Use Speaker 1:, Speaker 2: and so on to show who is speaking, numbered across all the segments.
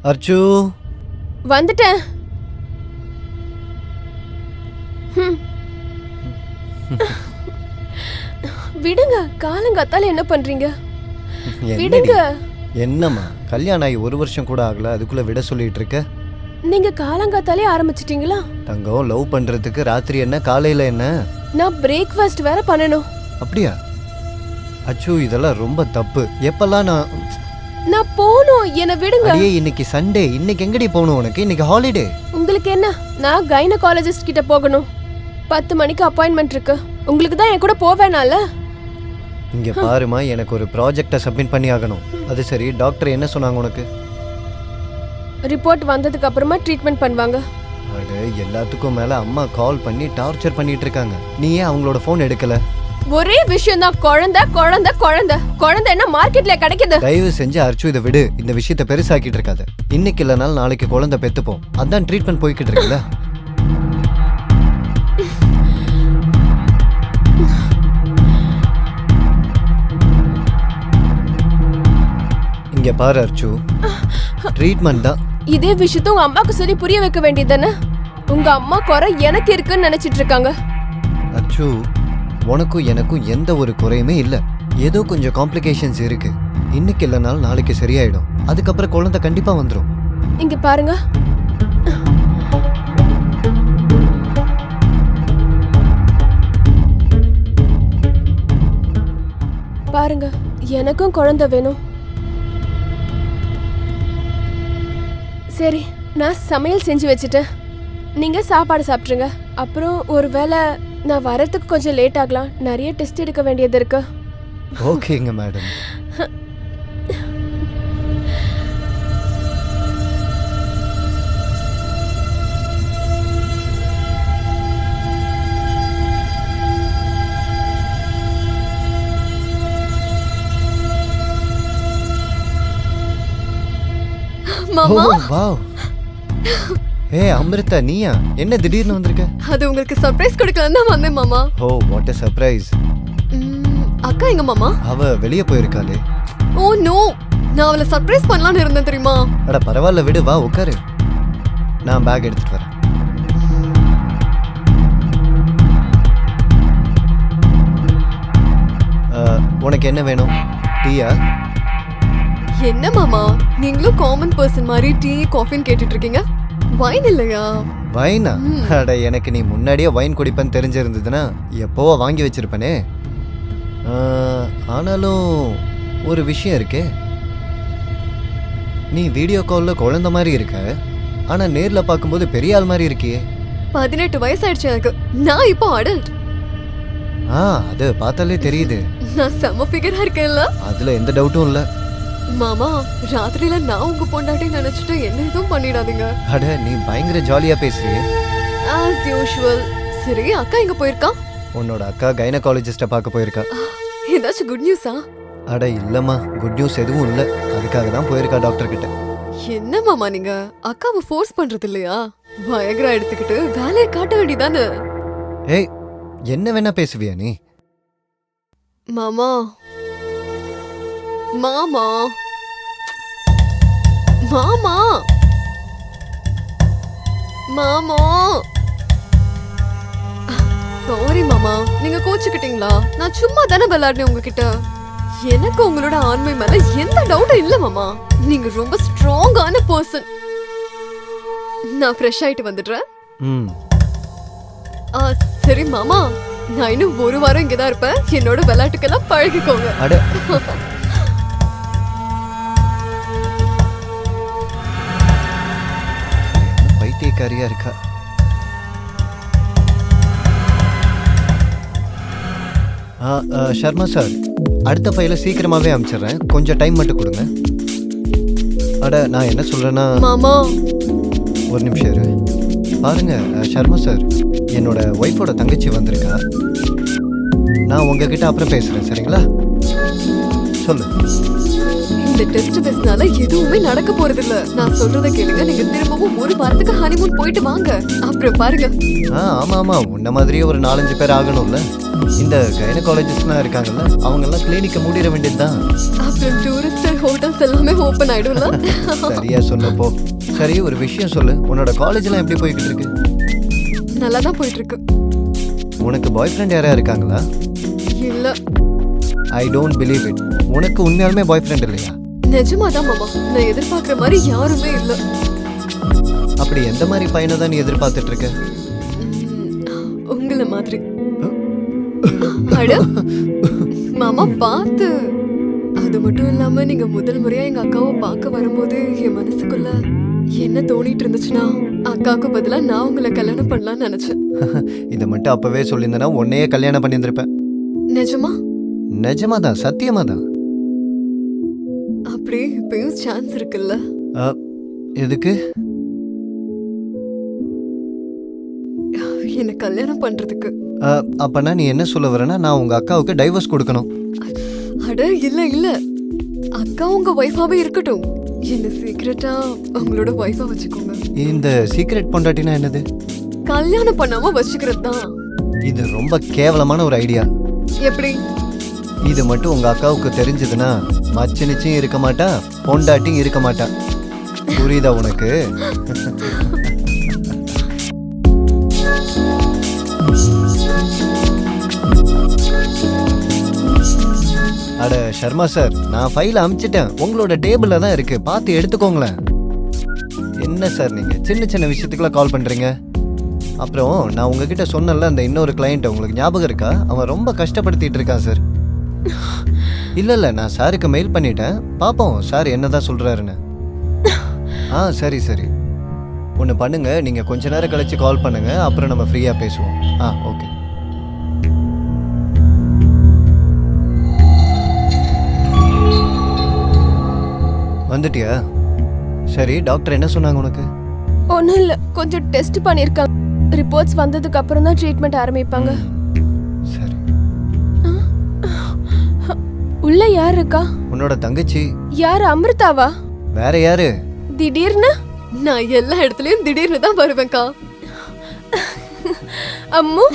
Speaker 1: அர்ச்சு
Speaker 2: வந்துட்டேன். விடுங்க, காலங்காத்தால என்ன பண்றீங்க? விடுங்க.
Speaker 1: என்னம்மா கல்யாணம் ஆகி 1 வருஷம் கூட ஆகல, அதுக்குள்ள விட சொல்லிட்டு இருக்க?
Speaker 2: நீங்க காலங்காத்தாலே ஆரம்பிச்சிட்டீங்களா?
Speaker 1: தங்கம், லவ் பண்றதுக்கு ராத்திரி என்ன காலையில என்ன?
Speaker 2: நான் பிரேக்ஃபாஸ்ட் வேற பண்ணணும்.
Speaker 1: அப்படியா? அச்சு, இதெல்லாம் ரொம்ப தப்பு. எப்பெல்லாம்
Speaker 2: நான் போணும், என்ன விடுங்க.
Speaker 1: அடியே, இன்னைக்கு சண்டே, இன்னைக்கு எங்கடி போகணும் உனக்கு? இன்னைக்கு ஹாலிடே.
Speaker 2: உங்களுக்கு என்ன? நான் கைனகாலஜிஸ்ட் கிட்ட போகணும். 10 மணிக்கு அப்பாயின்மெண்ட் இருக்கு. உங்களுக்கு தான் என் கூட போவேனால.
Speaker 1: இங்க பாருமா, எனக்கு ஒரு ப்ராஜெக்டை சப்மிட் பண்ணி ஆகணும். அது சரி, டாக்டர் என்ன சொன்னாங்க உனக்கு?
Speaker 2: ரிப்போர்ட் வந்ததுக்கு அப்புறமா ட்ரீட்மெண்ட் பண்ணுவாங்க.
Speaker 1: அட, எல்லாத்துக்கும் மேல அம்மா கால் பண்ணி டார்ச்சர் பண்ணிட்டு இருக்காங்க. நீ ஏன் அவங்களோட ஃபோன் எடுக்கல?
Speaker 2: ஒரே விஷயம் தான், குழந்தை குழந்தை குழந்தை குழந்தை என்ன மார்க்கெட்ல கிடைக்குது?
Speaker 1: தயவு செஞ்சு அர்ச்சு இதை விடு. இந்த விஷயத்தை பெருசாக்கிட்டு இருக்காது. இன்னைக்கு இல்லைனாலும் நாளைக்கு குழந்தை பெத்துப்போம். அதான் ட்ரீட்மெண்ட் போய்கிட்டு இருக்குல்ல. இங்க பாரு அர்ச்சு, ட்ரீட்மெண்ட் தான்.
Speaker 2: இதே விஷயத்த உங்க அம்மாக்கு சொல்லி புரிய வைக்க வேண்டியதுதானே? உங்க அம்மா குறை எனக்கு இருக்குன்னு நினைச்சிட்டு இருக்காங்க.
Speaker 1: அர்ச்சு, உனக்கும் எனக்கும் எந்த ஒரு குறையுமே இல்லை. ஏதோ கொஞ்சம் காம்ப்ளிகேஷன்ஸ் இருக்கு. இன்னைக்கு இல்லைனாலும் நாளைக்கு சரியாயிடும். அதுக்கப்புறம் குழந்தை கண்டிப்பா வந்துடும்.
Speaker 2: இங்க பாருங்க, பாருங்க, எனக்கும் குழந்தை வேணும். சரி, நான் சமையல் செஞ்சு வச்சுட்டேன். நீங்க சாப்பாடு சாப்பிட்ருங்க. அப்புறம் ஒருவேளை நான் வரதுக்கு கொஞ்சம் லேட் ஆகலாம். நிறைய டெஸ்ட் எடுக்க வேண்டியது இருக்கு.
Speaker 1: ஓகேங்க மேடம்.
Speaker 2: மாமா,
Speaker 1: வாவ். ஏய் அமிர்தா, நீயா? என்ன திடீர்னு வந்திருக்க?
Speaker 2: அது உங்களுக்கு சர்ப்ரைஸ் கொடுக்கலாம் தான் வந்தேன் மாமா.
Speaker 1: ஓ, வாட் எ சர்ப்ரைஸ்.
Speaker 2: அக்கா எங்க மாமா?
Speaker 1: அவ வெளிய போயிருக்காளே.
Speaker 2: ஓ நோ, நான் அவளை சர்ப்ரைஸ் பண்ணலாம்னு இருந்தேன் தெரியுமா?
Speaker 1: அட பரவாயில்ல, விடு, வா உட்காரு. நான் பேக் எடுத்துட்டு வரேன். உனக்கு என்ன வேணும்? டீயா?
Speaker 2: என்ன மாமா, நீங்களும் காமன் பர்சன் மாதிரி டீ காஃபின்னு கேட்டுட்டு இருக்கீங்க. வைன் இல்லையா?
Speaker 1: வைனா? அட, எனக்கு நீ முன்னாடியே வைன் குடிப்பேன்னு தெரிஞ்சிருந்ததுன்னா எப்போவோ வாங்கி வச்சிருப்பேனே. ஆனாலும் ஒரு விஷயம் இருக்கே. நீ வீடியோ காலில் குழந்தை மாதிரி இருக்க, ஆனால் நேரில் பார்க்கும்போது பெரிய ஆள் மாதிரி இருக்கியே.
Speaker 2: 18 வயசாயிடுச்சு எனக்கு. நான் இப்போ அடல்ட்.
Speaker 1: அது பார்த்தாலே தெரியுது.
Speaker 2: நான் செம்ம ஃபிகரா இருக்கேன்ல?
Speaker 1: அதில் எந்த டவுட்டும் இல்லை.
Speaker 2: மாமா, ராத்திரியில நான் உங்க பொண்டாட்டி நினைச்சிட்டு என்ன எதுவும் பண்ணிடாதீங்க.
Speaker 1: அட, நீ பயங்கர ஜாலியாக பேசுறியே.
Speaker 2: As usual. சரி, அக்கா எங்க போயிருக்கா?
Speaker 1: உன்னோட அக்கா கைனகாலஜிஸ்ட்டை பார்க்க போயிருக்கா.
Speaker 2: ஏதாச்சும் குட் நியூஸா?
Speaker 1: அட இல்லம்மா, குட் நியூஸ் எதுவும் இல்லை. அதுக்காக தான் போயிருக்கா டாக்டர் கிட்ட.
Speaker 2: என்ன மாமா நீங்க அக்காவை ஃபோர்ஸ் பண்றது இல்லையா? வயக்ரா எடுத்துக்கிட்டு வேலையை காட்ட வேண்டியதானே?
Speaker 1: ஏய், என்ன வேணா பேசுவியா நீ?
Speaker 2: மாமா மாமா மாமா மாமா சாரி மாமா, நீங்க கோச்சுக்கிட்டீங்களா? நான் சும்மா தானே விளையாடினேன் உங்ககிட்ட. எனக்கு உங்களோட ஆண்மை மேல எந்த டவுட்டும் இல்ல மாமா. நீங்க ரொம்ப ஸ்ட்ராங்கான பர்சன். நான் ஃப்ரெஷ் ஆயிட்டு வந்துடுறேன். சரி மாமா, நான் இன்னும் 1 வாரம் இங்கதான் இருப்பேன். என்னோட விளையாட்டுக்கெல்லாம் பழகிக்கோங்க.
Speaker 1: அட, பைத்தியக்காரியா இருக்கா. ஷர்மா சார், அடுத்த ஃபைலை சீக்கிரமாவே அனுப்பிச்சிடுறேன். கொஞ்சம் டைம் மட்டும் கொடுங்க. அட, நான் என்ன சொல்றேன்னா
Speaker 2: மாமா,
Speaker 1: ஒரு நிமிஷம் இரு. பாருங்க ஷர்மா சார், என்னோட ஒய்ஃபோட தங்கச்சி வந்திருக்கா. நான் உங்ககிட்ட அப்புறம் பேசுறேன், சரிங்களா? சொல்லு.
Speaker 2: இந்த டெஸ்ட் பேசினால எதுவுமே நடக்க போறது இல்ல. நான் சொல்றத கேளுங்க. நீங்க திரும்பவும் ஒரு வாரத்துக்கு ஹனிமூன் போயிட்டு வாங்க. அப்புறம் பாருங்க.
Speaker 1: ஆமா ஆமா, உன்ன மாதிரியே ஒரு 4-5 பேர் ஆகணும்ல. இந்த கைனகாலஜிஸ்ட்லாம் இருக்காங்கல்ல, அவங்க எல்லாம் கிளினிக்க மூடிட வேண்டியதுதான்.
Speaker 2: அப்புறம் டூரிஸ்ட் ஹோட்டல்ஸ் எல்லாமே ஓபன் ஆயிடும்ல.
Speaker 1: சரியா சொன்னப்போ. சரி, ஒரு விஷயம் சொல்லு, உன்னோட காலேஜ்லாம் எப்படி போய்கிட்டு இருக்கு?
Speaker 2: நல்லா தான் போயிட்டு இருக்கு.
Speaker 1: உனக்கு பாய் ஃப்ரெண்ட் யாரா இருக்காங்களா?
Speaker 2: இல்ல.
Speaker 1: I don't believe it. உனக்கு உண்மையாலுமே பாய் ஃப்ரெண்ட் இல்லையா?
Speaker 2: நிஜமாதான் மாமா, நான் எதிர்பார்க்கிற மாதிரி யாருமே இல்ல.
Speaker 1: அப்படி எந்த மாதிரி பையனை தான் நீ எதிர்பார்த்துட்டு இருக்க?
Speaker 2: உங்கள மாதிரி. அட மாமா பார்த்து. அது மட்டும் இல்லாம நீங்க முதல் முறையா எங்க அக்காவை பார்க்க வரும்போது என் மனசுக்குள்ள என்ன தோணிட்டு இருந்துச்சுன்னா, அக்காவுக்கு பதிலா நான் உங்களை கல்யாணம் பண்ணலாம்னு நினைச்சேன்.
Speaker 1: இதை மட்டும் அப்பவே சொல்லியிருந்தேன்னா உன்னையே கல்யாணம் பண்ணியிருந்திருப்பேன்.
Speaker 2: நிஜமா?
Speaker 1: நிஜமா தான், சத்தியமா தான்.
Speaker 2: அப்படி இப்பயும் சான்ஸ் இருக்குல்ல?
Speaker 1: எதுக்கு?
Speaker 2: என்ன கல்யாணம் பண்றதுக்கு.
Speaker 1: அப்பனா நீ என்ன சொல்ல வரேன்னா, நான் உங்க அக்காவுக்கு டைவர்ஸ் கொடுக்கணும்?
Speaker 2: அட இல்ல இல்ல, அக்கா உங்க ஒய்ஃபாவே இருக்கட்டும். என்ன சீக்கிரட்டா உங்களோட ஒய்ஃபா வச்சுக்கோங்க.
Speaker 1: இந்த சீக்ரெட் பொண்டாட்டினா என்னது?
Speaker 2: கல்யாணம் பண்ணாம வச்சுக்கிறது தான்.
Speaker 1: இது ரொம்ப கேவலமான ஒரு ஐடியா.
Speaker 2: எப்படி?
Speaker 1: இது மட்டும் உங்க அக்காவுக்கு தெரிஞ்சதுன்னா மச்சனிச்சும் இருக்க மாட்டா, பொண்டாட்டியும் இருக்க மாட்டா. புரியுதா உனக்கு? அட சர்மா சார், நான் ஃபைல் அனுப்பிச்சிட்டேன். உங்களோட டேபிள்ல தான் இருக்கு, பார்த்து எடுத்துக்கோங்களேன். என்ன சார் நீங்க சின்ன சின்ன விஷயத்துக்குலாம் கால் பண்றீங்க? அப்புறம் நான் உங்ககிட்ட சொன்னல, அந்த இன்னொரு கிளையண்ட் உங்களுக்கு ஞாபகம் இருக்கா? அவன் ரொம்ப கஷ்டப்படுத்திட்டு இருக்கான் சார். இல்ல நான் சாருக்கு மெயில் பண்ணிட்டேன், பாப்போம் சார் என்னதான் சொல்றாருன்னு. சரி சரி, ஒன்று பண்ணுங்க, நீங்க கொஞ்ச நேரம் கழிச்சு கால் பண்ணுங்க, அப்புறம் நம்ம ஃப்ரீயா பேசுவோம். ஓகே. வந்துட்டியா? சரி, டாக்டர் என்ன சொன்னாங்க உனக்கு?
Speaker 3: ஒன்றும் இல்லை, கொஞ்சம் டெஸ்ட் பண்ணியிருக்காங்க. ரிப்போர்ட்ஸ் வந்ததுக்கு அப்புறம் தான் ட்ரீட்மெண்ட் ஆரம்பிப்பாங்க.
Speaker 1: சரி.
Speaker 3: உள்ள யார் இருக்கா?
Speaker 1: உன்னோட தங்கச்சி.
Speaker 3: யார்? அமிர்தாவா?
Speaker 1: வேற யாரு?
Speaker 3: திடீர்னு?
Speaker 2: நான் எல்லா இடத்துலயும் திடீர்னு தான் வருவேன்க்கா.
Speaker 3: அம்மு,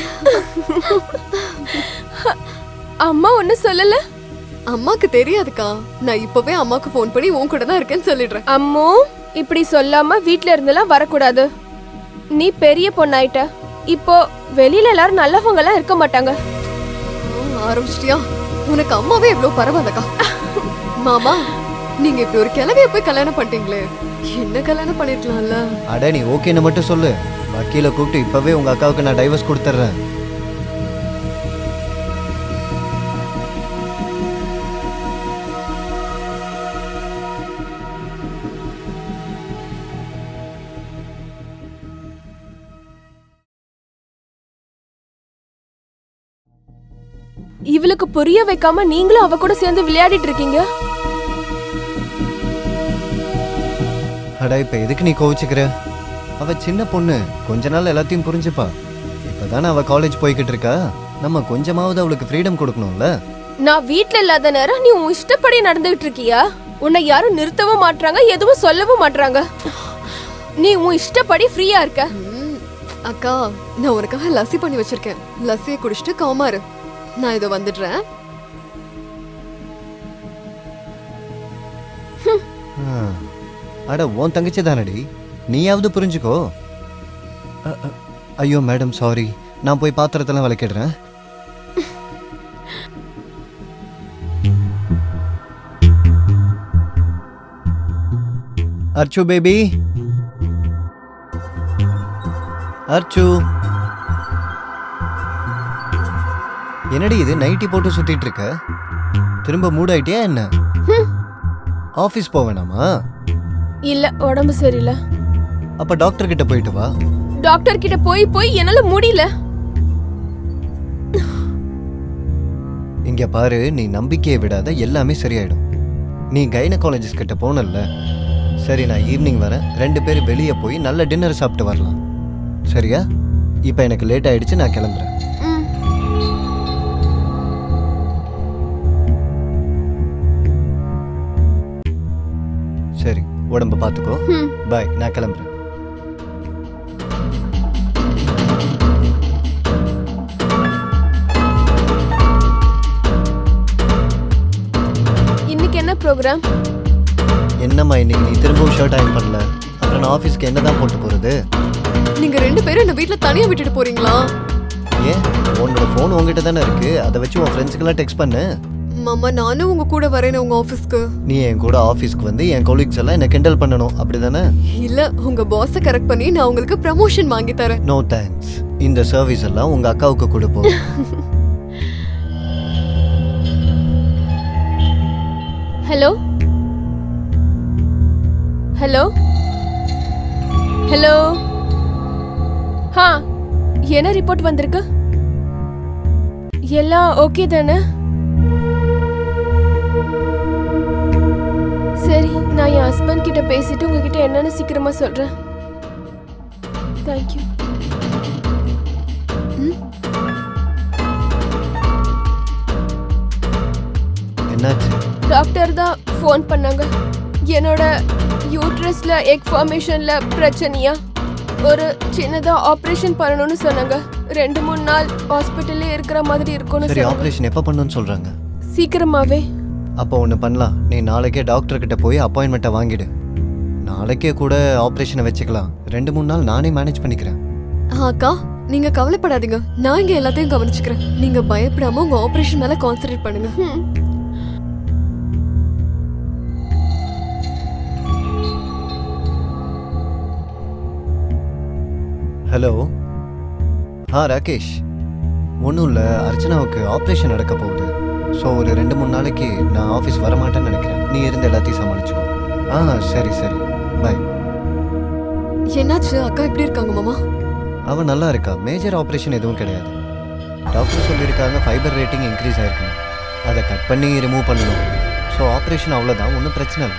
Speaker 3: அம்மா ஒண்ணு சொல்லல?
Speaker 2: அம்மாக்கு தெரியாதுக்கா. நான் இப்பவே அம்மாக்கு ஃபோன் பண்ணி உன் கூட தான் இருக்கேன்னு சொல்லிடுறேன்.
Speaker 3: அம்மு, இப்படி சொல்லாம வீட்ல இருந்தெல்லாம் வரக்கூடாது. நீ பெரிய பொண்ணாயிட்ட. இப்போ வெளியில எல்லாரும் நல்லவங்க எல்லாம் இருக்க மாட்டாங்க.
Speaker 2: ஆரம்பிச்சிட்டியா? உனக்கு அம்மாவே எவ்வளவு பரவாயில்லக்கா. மாமா, நீங்க இப்படி ஒரு கிழவிய போய் கல்யாணம் பண்ணிட்டீங்களே, என்ன கல்யாணம் பண்ணிருக்கலாம்ல?
Speaker 1: அட நீ ஓகேன்னு மட்டும் சொல்லு, வக்கீல கூப்பிட்டு இப்பவே உங்க அக்காவுக்கு நான் டைவர்ஸ் கொடுத்துட்றேன்.
Speaker 3: இவளுக்கு புரிய வைக்காம நீங்களும் அவ கூட சேர்ந்து விளையாடிட்டு இருக்கீங்க.
Speaker 1: அடா இப்ப எதுக்கு நீ கோவிச்சுக்கிற? அவ சின்ன பொண்ணு, கொஞ்ச நாள் எல்லாத்தையும் புரிஞ்சுப்பா. இப்பதானே அவ காலேஜ் போய்கிட்டு இருக்கா, நம்ம கொஞ்சமாவது அவளுக்கு ஃப்ரீடம் கொடுக்கணும்ல.
Speaker 3: நான் வீட்ல இல்லாத நேரம் நீ உன் இஷ்டப்படி நடந்துகிட்டு இருக்கியா? உன்னை யாரும் நிறுத்தவும் மாட்றாங்க, எதுவும் சொல்லவும் மாட்றாங்க. நீ உன் இஷ்டப்படி ஃப்ரீயா இருக்க.
Speaker 2: அக்கா, நான் உனக்காக லஸ்ஸி பண்ணி வச்சிருக்கேன். லஸ்ஸியை குடிச்சிட்டு காமாரு. நான் இதோ வந்துடுறேன்.
Speaker 1: அட உன் தங்கச்சி தானடி, நீயாவது புரிஞ்சுக்கோ. ஐயோ மேடம் சாரி, நான் போய் பாத்திரத்தெல்லாம் விளக்கிடுறேன். அர்ச்சு பேபி, அர்ச்சு. என்னடி இது நைட்டி போட்டு சுத்திட்டு இருக்க? திரும்ப மூட் ஆயிட்டியா என்ன? ஆபீஸ் போவேனாமா?
Speaker 3: இல்ல, உடம்பு சரியில்லை.
Speaker 1: அப்ப டாக்டர் கிட்ட போயிட்டு வா.
Speaker 3: டாக்டர் கிட்ட போய் போய் என்னால முடியல.
Speaker 1: இங்க பாரு, நீ நம்பிக்கையை விடாத, எல்லாமே சரியாயிடும். நீ கைனகாலஜிஸ்ட் கிட்ட போனல்ல, சரி நான் ஈவினிங் வரேன், 2 பேரும் வெளியே போய் நல்ல டின்னர் சாப்பிட்டு வரலாம். சரியா? இப்போ எனக்கு லேட் ஆயிடுச்சு, நான் கிளம்புறேன். உடம்ப பார்த்துக்கோ.
Speaker 3: ம்.
Speaker 1: பாய், நான் கிளம்புறேன்.
Speaker 3: இன்னைக்கு என்ன ப்ரோக்ராம்?
Speaker 1: என்னம்மா இன்னைக்கு நீ திரும்பவும் ஷர்ட் அயன் பண்ணல? அப்புறம் நான் ஆஃபீஸ்க்கு என்ன தான் போட்டு போகிறது?
Speaker 2: நீங்க 2 பேரும் என்ன வீட்ல தனியா விட்டுட்டு போறீங்களா?
Speaker 1: ஏன், உன்னோட ஃபோன் உங்ககிட்ட தானே இருக்கு, அதை வச்சு உன் ஃப்ரெண்ட்ஸுக்கெல்லாம் டெக்ஸ்ட் பண்ணு.
Speaker 2: மாமா நானும் உங்க கூட வரேனே உங்க ஆபீஸ்க்கு.
Speaker 1: நீ என் கூட ஆஃபீஸ்க்கு வந்து என் கொலீக்ஸ் எல்லாம் என்ன கிண்டல் பண்ணணும், அப்படிதானே?
Speaker 2: இல்ல உங்க பாஸ கரெக்ட் பண்ணி நான் உங்களுக்கு ப்ரமோஷன் வாங்கி தரேன்.
Speaker 1: No thanks. இந்த சர்வீஸ் எல்லாம் உங்க அக்காவுக்கு கொடுப்போம்.
Speaker 3: Hello hello hello. என்ன ரிப்போர்ட் வந்திருக்கு? எல்லாம் ஓகே தானே? சரி, நான் என் ஹஸ்பண்ட் கிட்ட பேசிட்டு உங்ககிட்ட என்னன்னு சீக்கிரமா சொல்றேன். தேங்க்யூ.
Speaker 1: என்னாச்சு?
Speaker 3: டாக்டர் தான் ஃபோன் பண்ணாங்க. என்னோட யூட்ரஸ்ல எக் ஃபார்மேஷன்ல பிரச்சனையா, ஒரு சின்னதா ஆபரேஷன் பண்ணணும்னு சொன்னாங்க. 2-3 நாள் ஹாஸ்பிட்டல்லே இருக்கிற மாதிரி இருக்கும்னு
Speaker 1: சரி,
Speaker 3: சொன்னாங்க.
Speaker 1: ஆப்ரேஷன் எப்போ பண்ணணும்னு சொல்றாங்க?
Speaker 3: சீக்கிரமாவே.
Speaker 1: அப்போ ஒன்று பண்ணலாம், நீ நாளைக்கே டாக்டர் கிட்ட போய் அப்பாயின்மெண்ட்டை வாங்கிடு. நாளைக்கே கூட ஆப்ரேஷனை வச்சுக்கலாம். 2-3 நாள் நானே மேனேஜ் பண்ணிக்கிறேன்.
Speaker 2: அக்கா நீங்க கவலைப்படாதீங்க, நான் இங்க எல்லாத்தையும் கவனிச்சுக்கிறேன். நீங்க பயப்படாம உங்க ஆபரேஷன் மேல கான்சென்ட்ரேட் பண்ணுங்க.
Speaker 3: ம்.
Speaker 1: ஹலோ. ராகேஷ், ஒன்றும் இல்லை, அர்ச்சனாவுக்கு ஆப்ரேஷன் நடக்க போகுது. ஸோ ஒரு 2-3 நாளைக்கு நான் ஆஃபீஸ் வரமாட்டேன்னு நினைக்கிறேன். நீ இருந்து எல்லாத்தையும் சமாளிச்சுக்கோ. சரி சரி, பாய்.
Speaker 2: என்னாச்சு அக்கா எப்படி இருக்காங்க மாமா?
Speaker 1: அவன் நல்லா இருக்கா, மேஜர் ஆப்ரேஷன் எதுவும் கிடையாது. டாக்டர் சொல்லியிருக்காங்க ஃபைபர் ரேட்டிங் இன்க்ரீஸ் ஆயிருக்குன்னு, அதை கட் பண்ணி ரிமூவ் பண்ணணும். ஸோ ஆப்ரேஷன் அவ்வளோதான், ஒன்றும் பிரச்சனை இல்லை.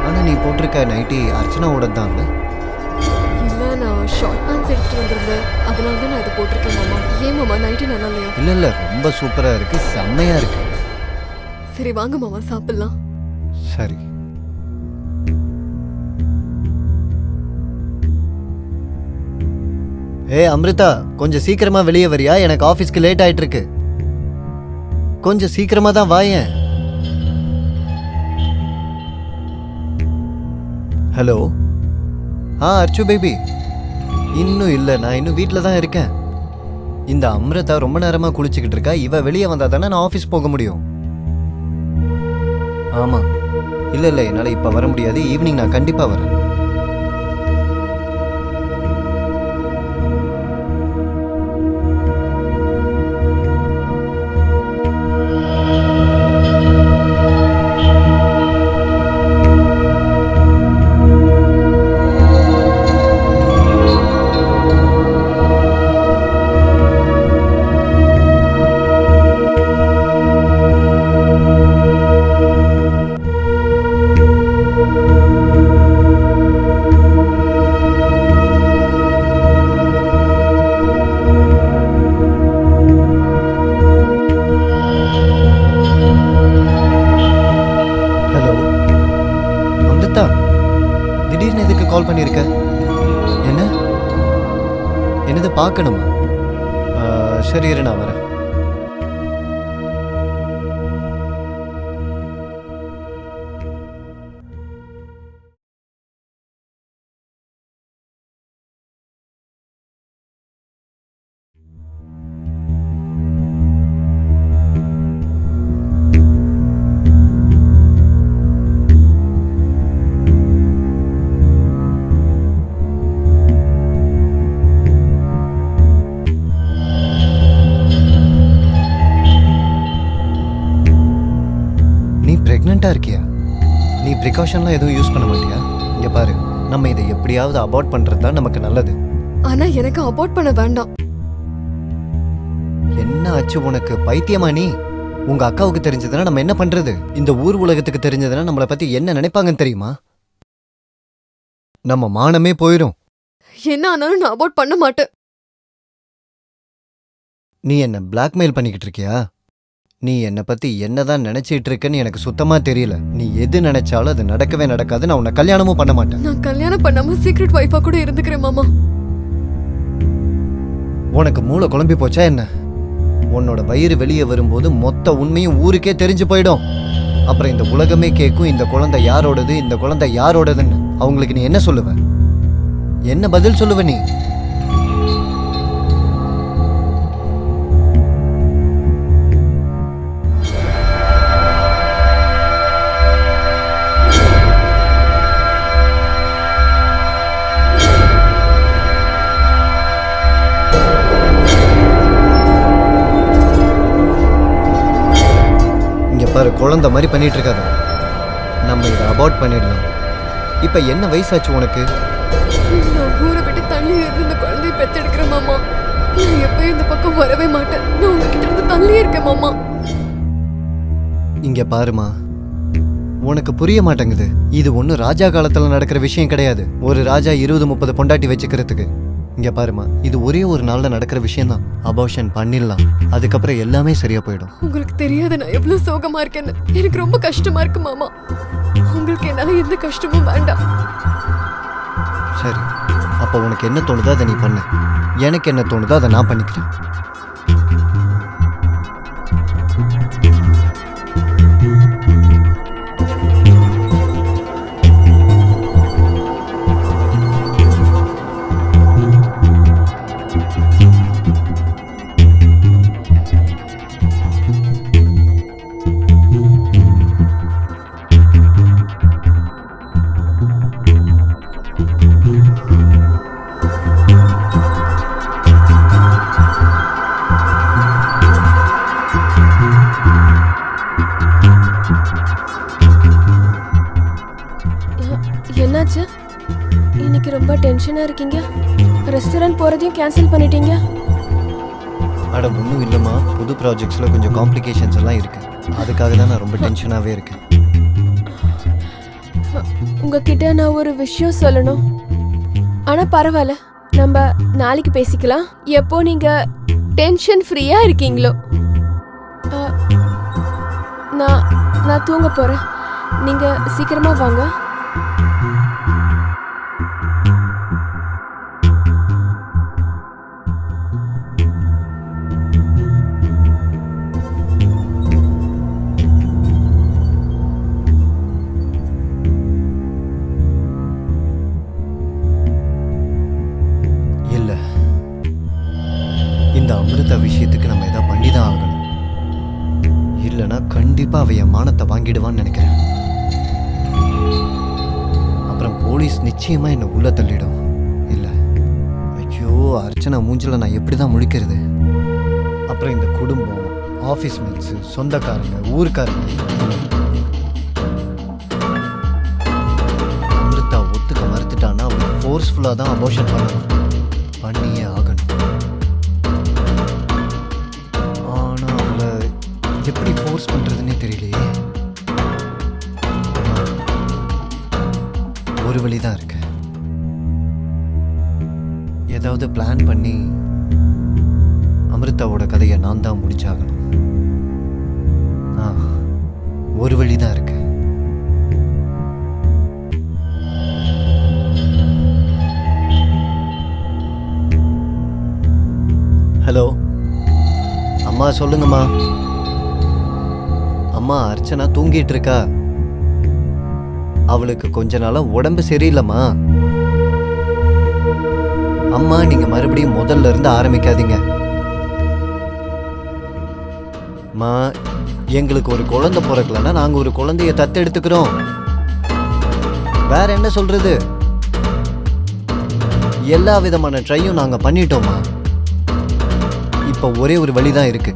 Speaker 1: ஆனால் நீ போட்டிருக்க நைட்டி அர்ச்சனாவோட தான் இல்லை?
Speaker 2: இல்ல நான் ஷார்ட் பேண்ட்ஸ் எடுத்துட்டு வந்திருந்தேன், அதனால தான் நான் இதை போட்டிருக்கேன் மாமா. ஏன் மாமா நைட்டு நல்லா இல்லையா?
Speaker 1: இல்லை இல்லை, ரொம்ப சூப்பராக இருக்குது, செம்மையாக இருக்குது.
Speaker 2: சரி வாங்க மாமா சாப்பிடலாம்.
Speaker 1: சரி. அமிர்தா, கொஞ்சம் சீக்கிரமா வெளியே வரியா? எனக்கு ஆஃபீஸ்க்கு லேட் ஆயிட்டு இருக்கு. கொஞ்சம் சீக்கிரமா தான் வாயேன். ஹலோ. அர்ச்சு பேபி, இன்னும் இல்லை, நான் இன்னும் வீட்டில் தான் இருக்கேன். இந்த அமிர்தா ரொம்ப நேரமாக குளிச்சுக்கிட்டு இருக்கா. இவ வெளியே வந்தா தானே நான் ஆஃபீஸ் போக முடியும். ஆமாம். இல்லை இல்லை, என்னால் இப்போ வர முடியாது. ஈவினிங் நான் கண்டிப்பாக வரேன். திடீர்னு எதுக்கு கால் பண்ணியிருக்க? என்ன என்னது பார்க்கணுமா? சரி இரு, நான் வரேன். ப்ரெக்னெண்ட்டாக இருக்கியா? நீ ப்ரிகாஷன்லாம் எதுவும் யூஸ் பண்ண மாட்டியா? இங்கே பாரு, நம்ம இதை எப்படியாவது அபார்ட் பண்ணுறது தான் நமக்கு நல்லது.
Speaker 2: ஆனா எனக்கு அபார்ட் பண்ண வேண்டாம்.
Speaker 1: என்ன ஆச்சு உனக்கு? பைத்தியமா நீ? உங்க அக்காவுக்கு தெரிஞ்சதுன்னா நம்ம என்ன பண்றது? இந்த ஊர் உலகத்துக்கு தெரிஞ்சதுன்னா நம்மளை பத்தி என்ன நினைப்பாங்கன்னு தெரியுமா? நம்ம மானமே போயிடும்.
Speaker 2: என்ன ஆனாலும் நான் அபார்ட் பண்ண மாட்டேன்.
Speaker 1: நீ என்ன பிளாக்மெயில் பண்ணிக்கிட்டு இருக்கியா? நீ என்னை பத்தி என்னதான் நினைச்சிட்டு இருக்கன்னு எனக்கு சுத்தமா தெரியல. நீ எது நினைச்சாலும் அது நடக்கவே நடக்காது. நான் உன்னை கல்யாணமும் பண்ண மாட்டேன்.
Speaker 2: நான் கல்யாணம் பண்ணாம சீக்ரெட் வைஃபா கூட இருந்துக்கிறேன் மாமா.
Speaker 1: உனக்கு மூளை குழம்பி போச்சா என்ன? உன்னோட வயிறு வெளியே வரும்போது மொத்த உண்மையும் ஊருக்கே தெரிஞ்சு போயிடும். அப்புறம் இந்த உலகமே கேட்கும், இந்த குழந்தை யாரோடது, இந்த குழந்தை யாரோடதுன்னு. அவங்களுக்கு நீ என்ன சொல்லுவ? என்ன பதில் சொல்லுவ நீ? பாரு, குழந்தை மாதிரி பண்ணிட்டு இருக்காத. நம்ம இதை அபார்ட் பண்ணிடலாம். இப்ப என்ன வயசாச்சு உனக்கு?
Speaker 2: நான் ஊரை விட்டு தள்ளி இருந்து இந்த குழந்தைய பெத்தெடுக்கிறேன் மாமா. நான் எப்பயும் இந்த பக்கம் வரவே மாட்டேன். நான் உங்ககிட்ட இருந்து தள்ளியே இருக்கேன் மாமா.
Speaker 1: இங்க பாருமா, உனக்கு புரிய மாட்டேங்குது. இது ஒன்றும் ராஜா காலத்துல நடக்கிற விஷயம் கிடையாது. ஒரு ராஜா 20-30 பொண்டாட்டி வச்சுக்கிறதுக்கு. இங்க பாருமா, இது ஒரே ஒரு நாள்ல நடக்கிற விஷயம் தான். அபார்ஷன் பண்ணிடலாம், அதுக்கப்புறம் எல்லாமே சரியா போயிடும்.
Speaker 2: உங்களுக்கு தெரியாத நான் எவ்வளவு சோகமா இருக்கேன்னு. எனக்கு ரொம்ப கஷ்டமா இருக்கு மாமா. உங்களுக்கு என்னால எந்த கஷ்டமும் வேண்டாம்.
Speaker 1: சரி, அப்போ உனக்கு என்ன தோணுதோ அதை நீ பண்ணு. எனக்கு என்ன தோணுதோ அதை நான் பண்ணிக்கிறேன்.
Speaker 3: என்னாச்சு? இன்னைக்கு ரொம்ப டென்ஷனா இருக்கீங்க. ரெஸ்டாரண்ட் போறதையும் கேன்சல் பண்ணிட்டீங்க.
Speaker 1: அட ஒன்றும் இல்லைம்மா, புது ப்ராஜெக்ட்ஸில் கொஞ்சம் காம்ப்ளிகேஷன்ஸ் எல்லாம் இருக்கு. அதுக்காக தான் நான் ரொம்ப டென்ஷனாகவே இருக்கேன்.
Speaker 3: உங்ககிட்ட நான் ஒரு விஷயம் சொல்லணும். ஆனா பரவாயில்ல, நம்ம நாளைக்கு பேசிக்கலாம். எப்போ நீங்க டென்ஷன் ஃப்ரீயா இருக்கீங்களோ. நான் நான் தூங்க போறேன். நீங்க சீக்கிரமா வாங்க.
Speaker 1: இல்லை, இந்த அமிர்தா விஷயத்துக்கு நம்ம எதாவது பண்ணி தான் ஆகணும். இல்லைன்னா கண்டிப்பாக அவ என் மானத்தை வாங்கிடுவான்னு நினைக்கிறேன். அப்புறம் போலீஸ் நிச்சயமாக என்னை உள்ள தள்ளிடும். இல்லை, ஐயோ, அர்ச்சனா மூஞ்சில நான் எப்படி தான் முழிக்கிறது? அப்புறம் இந்த குடும்பம், ஆஃபீஸ் மேட்ஸு, சொந்தக்காரங்க, ஊருக்காரங்க. அமிர்தா ஒத்துக்க மறுத்துட்டான்னா அவளுக்கு ஃபோர்ஸ்ஃபுல்லாக தான் அபார்ஷன் பண்ணணும். பண்ணியே ஆகணும். ஆனால் அவளை எப்படி ஃபோர்ஸ் பண்ணுறதுன்னே தெரியலையே. ஒரு வழி தான் இருக்கு. ஏதாவது பிளான் பண்ணி அமிர்தாவோட கதையை நான் தான் முடிச்சாகணும். ஒரு வழி தான் இருக்கு. ஹலோ அம்மா, சொல்லுங்கம்மா. அம்மா, அர்ச்சனா தூங்கிட்டு இருக்கா. அவளுக்கு கொஞ்ச நாளா உடம்பு சரியில்லைம்மா. அம்மா, நீங்க மறுபடியும் முதல்ல இருந்து ஆரம்பிக்காதீங்க. அம்மா, எங்களுக்கு ஒரு குழந்தை பிறக்கலன்னா நாங்க ஒரு குழந்தைய தத்தெடுத்துக்கிறோம். வேற என்ன சொல்றது? எல்லா விதமான ட்ரையும் நாங்க பண்ணிட்டோம்மா. இப்ப ஒரே ஒரு வழிதான் இருக்கு.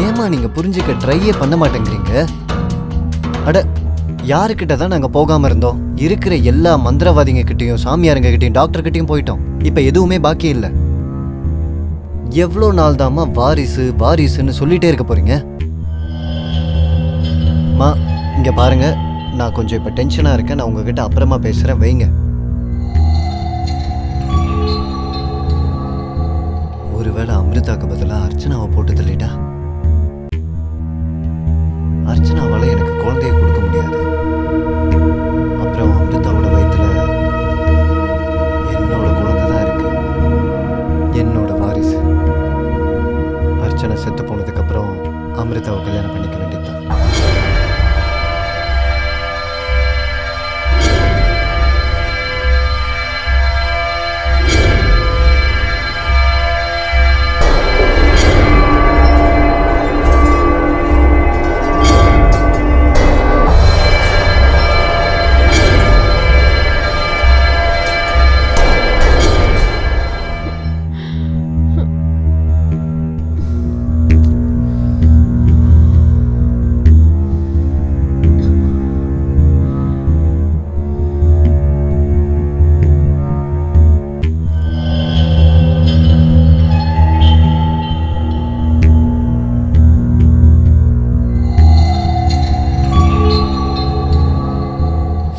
Speaker 1: ஏமா நீங்க புரிஞ்சுக்க ட்ரையே பண்ண மாட்டேங்கிறீங்க? அட, யாருக்கிட்ட தான் நாங்க போகாம இருந்தோம்? இருக்கிற எல்லா மந்திரவாதிங்க கிட்டையும், சாமியாருங்க கிட்டையும், டாக்டர் கிட்டையும் போயிட்டோம். இப்ப எதுவுமே பாக்கி இல்லை. எவ்வளோ நாள் தாம்மா வாரிசு வாரிசுன்னு சொல்லிட்டே இருக்க போறீங்க? மா, இங்க பாருங்க, நான் கொஞ்சம் இப்ப டென்ஷனா இருக்கேன். நான் உங்ககிட்ட அப்புறமா பேசுறேன், வைங்க. ஒருவேளை அமிர்தா அமிர்தாக்கு பதிலாக அர்ச்சனாவை போட்டு தள்ளிட்டா. அர்ச்சனாவால் எனக்கு குழந்தைய கொடுக்க முடியாது. அப்புறம் அமிர்தாவோட வயித்துல என்னோட குழந்தை தான் இருக்கு, என்னோட வாரிசு. அர்ச்சனா செத்து போனதுக்கப்புறம் அமிர்தாவை கல்யாணம் பண்ணிக்க வேண்டியதுதான்.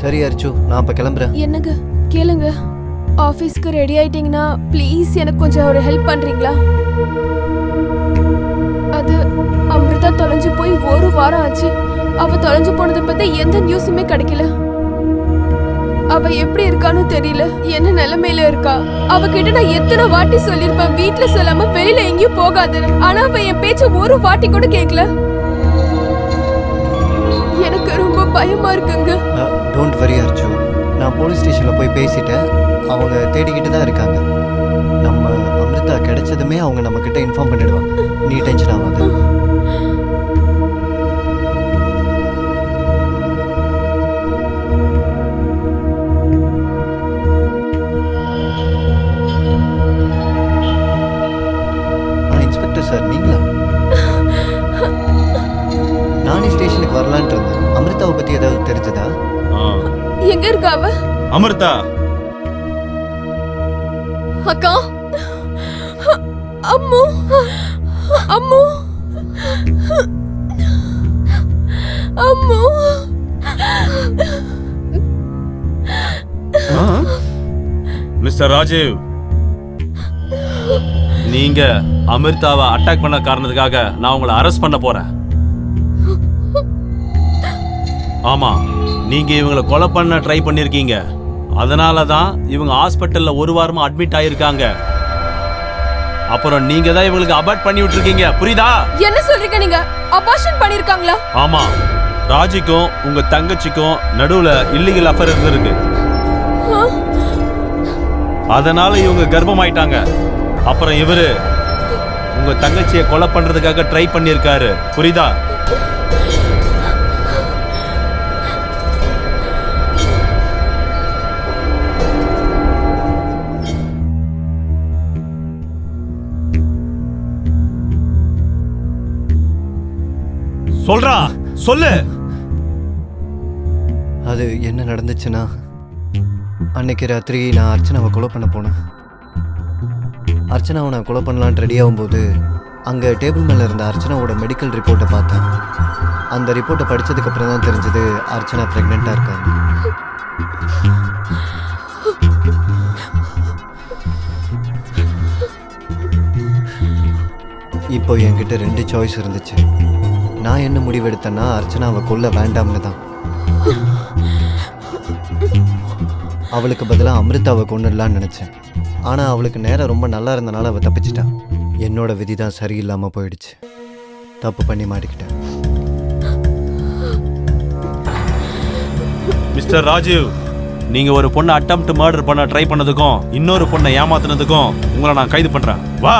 Speaker 1: சரி அர்ச்சு, நான் அப்போ கிளம்புறேன்.
Speaker 3: என்னங்க கேளுங்க, ஆஃபீஸ்க்கு ரெடி ஆயிட்டீங்கன்னா ப்ளீஸ் எனக்கு கொஞ்சம் ஒரு ஹெல்ப் பண்றீங்களா? அது அமிர்தா தொலைஞ்சு போய் ஒரு வாரம் ஆச்சு. அவ தொலைஞ்சு போனதை பத்தி எந்த நியூஸுமே கிடைக்கல. அவ எப்படி இருக்கான்னு தெரியல, என்ன நிலைமையில இருக்கா. அவகிட்ட நான் எத்தனை வாட்டி சொல்லிருப்பேன் வீட்டுல சொல்லாம வெளியில எங்கேயும் போகாதுன்னு. ஆனா அவ என் பேச்ச ஒரு வாட்டி கூட கேட்கல. எனக்கு ரொம்ப பயமா இருக்குங்க.
Speaker 1: டோன்ட் வரி அர்ச்சு, நான் போலீஸ் ஸ்டேஷனில் போய் பேசிட்டேன். அவங்க தேடிக்கிட்டு தான் இருக்காங்க. நம்ம அமிர்தா கிடைச்சதுமே அவங்க நம்மக்கிட்ட இன்ஃபார்ம் பண்ணிடுவாங்க. நீ டென்ஷன் ஆகாத. இன்ஸ்பெக்டர் சார், நீங்களா? நானே ஸ்டேஷனுக்கு வரலான்ட்டு இருந்தேன். அமிர்தாவை பற்றி ஏதாவது தெரிஞ்சதா?
Speaker 3: எங்க இருக்கா அவ?
Speaker 4: அமிர்தா
Speaker 2: அக்கா,
Speaker 3: அம்மு அம்மு அம்மு
Speaker 4: மிஸ்டர் ராஜீவ், நீங்க அமிர்தாவை அட்டாக் பண்ண காரணத்துக்காக நான் உங்களை அரெஸ்ட் பண்ண போறேன். ஆமா, நீங்க இவங்களை கொலை பண்ண ட்ரை பண்ணிருக்கீங்க. அதனால தான் இவங்க ஹாஸ்பிட்டல்ல ஒரு வாரமா அட்மிட் ஆயிருக்காங்க. அப்புறம் நீங்க தான் இவங்களுக்கு அபார்ட் பண்ணி விட்டுருக்கீங்க, புரியுதா?
Speaker 3: என்ன சொல்றீங்க நீங்க? அபார்ஷன் பண்ணிருக்காங்களா?
Speaker 4: ஆமா, ராஜிக்கும் உங்க தங்கச்சிக்கும் நடுவுல இல்லீகல் அஃபேர் இருந்திருக்கு. அதனால இவங்க கர்ப்பமாயிட்டாங்க. அப்புறம் இவரு உங்க தங்கச்சியை கொலை பண்றதுக்காக ட்ரை பண்ணிருக்காரு, புரியுதா? சொல்றா, சொல்லு.
Speaker 1: அது என்ன நடந்துச்சுன்னா, அன்னைக்கு ராத்திரி நான் அர்ச்சனாவை கொலை பண்ண போனேன். அர்ச்சனாவை நான் கொலை பண்ணலான்னு ரெடி ஆகும்போது அங்கே டேபிள் மேலே இருந்த அர்ச்சனாவோட மெடிக்கல் ரிப்போர்ட்டை பார்த்தேன். அந்த ரிப்போர்ட்டை படித்ததுக்கப்புறம் தான் தெரிஞ்சது அர்ச்சனா ப்ரெக்னெண்ட்டாக இருக்காங்க. இப்போ என்கிட்ட 2 சாய்ஸ் இருந்துச்சு. நான் என்ன முடிவெடுத்தேன்னா, அர்ச்சனாவை கொல்ல வேண்டாம்னு தான். அவளுக்கு பதிலாக அமிர்தாவை கொண்டுடலான்னு நினச்சேன். ஆனால் அவளுக்கு நேரம் ரொம்ப நல்லா இருந்தனால அவள் தப்பிச்சிட்டான். என்னோட விதி தான் சரியில்லாமல் போயிடுச்சு. தப்பு பண்ணி மாட்டிக்கிட்டேன்.
Speaker 4: மிஸ்டர் ராஜீவ், நீங்க ஒரு பொண்ணை அட்டெம்ப்ட் மர்டர் பண்ண ட்ரை பண்ணதுக்கும் இன்னொரு பொண்ணை ஏமாத்துனதுக்கும் உங்களை நான் கைது பண்றேன். வா.